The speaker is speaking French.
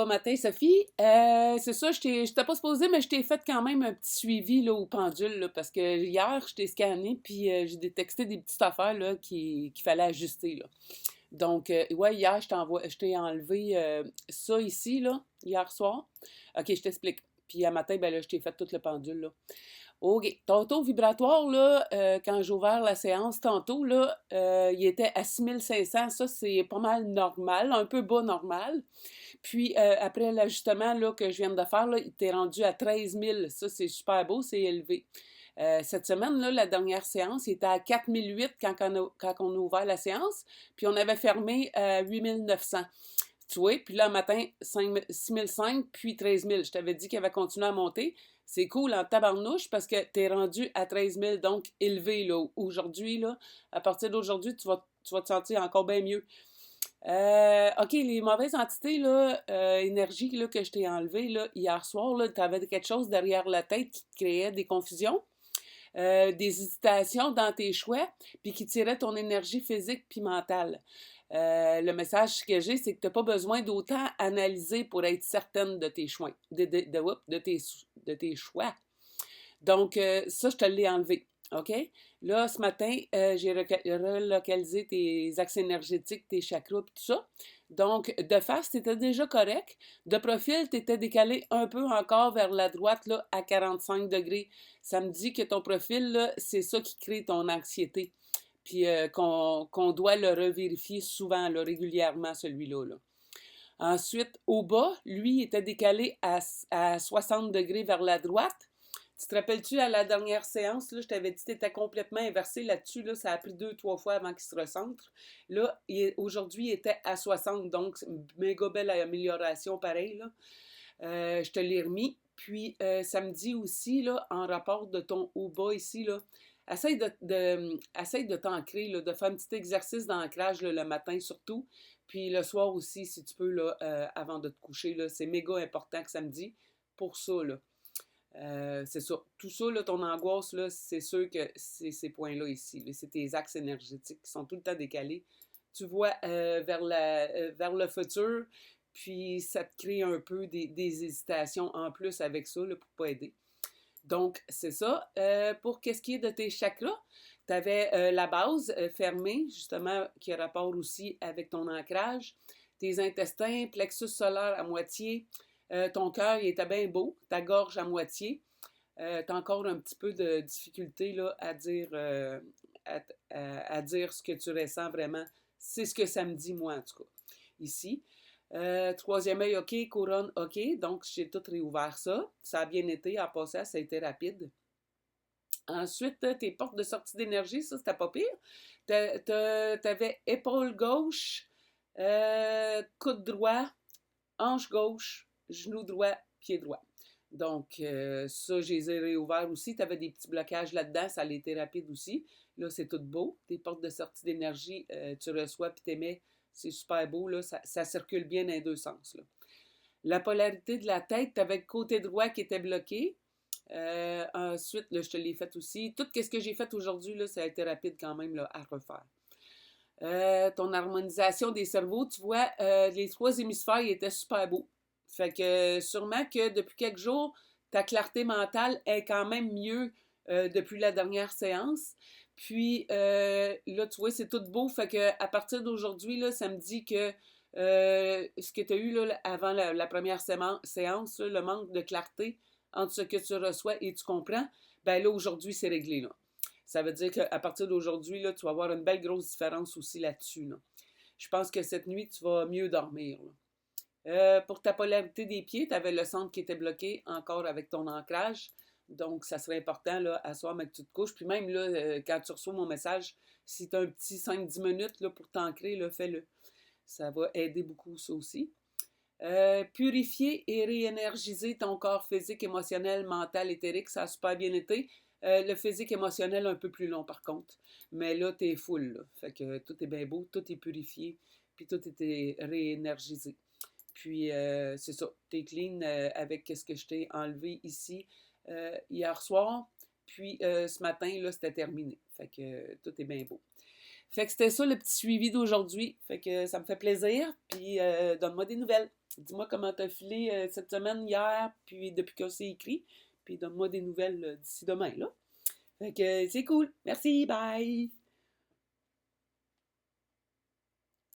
Bon matin, Sophie. C'est ça, je t'ai pas supposé, mais je t'ai fait quand même un petit suivi là, au pendule, là, parce que hier, je t'ai scanné, puis j'ai détecté des petites affaires là, qu'il fallait ajuster. Là. Donc, ouais, hier, je t'ai enlevé ça ici, là, hier soir. OK, je t'explique. Puis à matin, ben là, je t'ai fait tout le pendule, là. OK. Ton taux vibratoire, là, quand j'ai ouvert la séance tantôt, là, il était à 6500. Ça, c'est pas mal normal, un peu bas normal. Puis après l'ajustement là, que je viens de faire, là, il t'est rendu à 13 000. Ça, c'est super beau, c'est élevé. Cette semaine, là, la dernière séance, il était à 4 008 quand on a ouvert la séance, puis on avait fermé à 8 900. Tu vois, puis là, le matin, 6 500, puis 13 000. Je t'avais dit qu'il avait continué à monter. C'est cool en tabarnouche parce que tu es rendu à 13 000, donc élevé là, aujourd'hui. Là, à partir d'aujourd'hui, tu vas te sentir encore bien mieux. OK, les mauvaises entités, là, énergie là, que je t'ai enlevées là, hier soir, tu avais quelque chose derrière la tête qui te créait des confusions, des hésitations dans tes choix, puis qui tirait ton énergie physique puis mentale. Le message que j'ai, c'est que tu n'as pas besoin d'autant analyser pour être certaine de tes choix. De tes choix. Donc, ça, je te l'ai enlevé. OK? Là, ce matin, j'ai relocalisé tes axes énergétiques, tes chakras, tout ça. Donc, de face, tu étais déjà correct. De profil, tu étais décalé un peu encore vers la droite, là, à 45 degrés. Ça me dit que ton profil, là, c'est ça qui crée ton anxiété. Puis qu'on doit le revérifier souvent, là, régulièrement, celui-là. Là. Ensuite, au bas, lui, était décalé à 60 degrés vers la droite. Tu te rappelles-tu, à la dernière séance, là, je t'avais dit que tu étais complètement inversé là-dessus. Là, ça a pris 2, 3 fois avant qu'il se recentre. Là, aujourd'hui, il était à 60, donc méga belle amélioration pareil. Là. Je te l'ai remis. Puis, ça me dit aussi, là, en rapport de ton haut bas ici, là, essaye de t'ancrer, là, de faire un petit exercice d'ancrage là, le matin surtout. Puis le soir aussi, si tu peux, là, avant de te coucher. Là, c'est méga important que ça me dit pour ça. Là. C'est ça. Tout ça, là, ton angoisse, là, c'est sûr que c'est ces points-là ici. Là. C'est tes axes énergétiques qui sont tout le temps décalés. Tu vois vers le futur, puis ça te crée un peu des hésitations en plus avec ça là, pour ne pas aider. Donc, c'est ça. Pour qu'est-ce qui est de tes chakras, tu avais la base fermée, justement, qui a rapport aussi avec ton ancrage. Tes intestins, plexus solaire à moitié. Ton cœur, il était bien beau. Ta gorge à moitié. Tu as encore un petit peu de difficulté là, à dire ce que tu ressens vraiment. C'est ce que ça me dit, moi, en tout cas, ici. Troisième œil, OK. Couronne, OK. Donc, j'ai tout réouvert ça. Ça a bien été. En passant, ça a été rapide. Ensuite, tes portes de sortie d'énergie, ça, c'était pas pire. T'avais épaule gauche, coude droit, hanche gauche, genou droit, pied droit. Donc, ça, je les ai réouverts aussi. Tu avais des petits blocages là-dedans. Ça a été rapide aussi. Là, c'est tout beau. Tes portes de sortie d'énergie, tu reçois puis t'émets. C'est super beau. Là. Ça circule bien dans les deux sens. Là. La polarité de la tête, tu avais le côté droit qui était bloqué. Ensuite, là, je te l'ai fait aussi. Tout ce que j'ai fait aujourd'hui, là, ça a été rapide quand même là, à refaire. Ton harmonisation des cerveaux, tu vois, les trois hémisphères ils étaient super beaux. Fait que sûrement que depuis quelques jours, ta clarté mentale est quand même mieux depuis la dernière séance. Puis là, tu vois, c'est tout beau. Fait que à partir d'aujourd'hui, là, ça me dit que ce que tu as eu là, avant la première séance, là, le manque de clarté entre ce que tu reçois et tu comprends, ben là, aujourd'hui, c'est réglé. Là. Ça veut dire qu'à partir d'aujourd'hui, là, tu vas avoir une belle grosse différence aussi là-dessus. Là. Je pense que cette nuit, tu vas mieux dormir. Là. Pour ta polarité des pieds, tu avais le centre qui était bloqué encore avec ton ancrage. Donc, ça serait important là, à soir, mais que tu te couches. Puis même là, quand tu reçois mon message, si tu as un petit 5-10 minutes là, pour t'ancrer, là, fais-le. Ça va aider beaucoup, ça aussi. Purifier et réénergiser ton corps physique, émotionnel, mental, éthérique, ça a super bien été. Le physique émotionnel un peu plus long par contre. Mais là, t'es full. Là. Fait que tout est bien beau, tout est purifié, puis tout est réénergisé. Puis c'est ça, t'es clean avec ce que je t'ai enlevé ici hier soir. Puis ce matin, là, c'était terminé. Fait que tout est bien beau. Fait que c'était ça le petit suivi d'aujourd'hui. Fait que ça me fait plaisir. Puis donne-moi des nouvelles. Dis-moi comment t'as filé cette semaine, hier, puis depuis qu'on s'est écrit. Puis donne-moi des nouvelles d'ici demain, là. Fait que c'est cool. Merci, bye!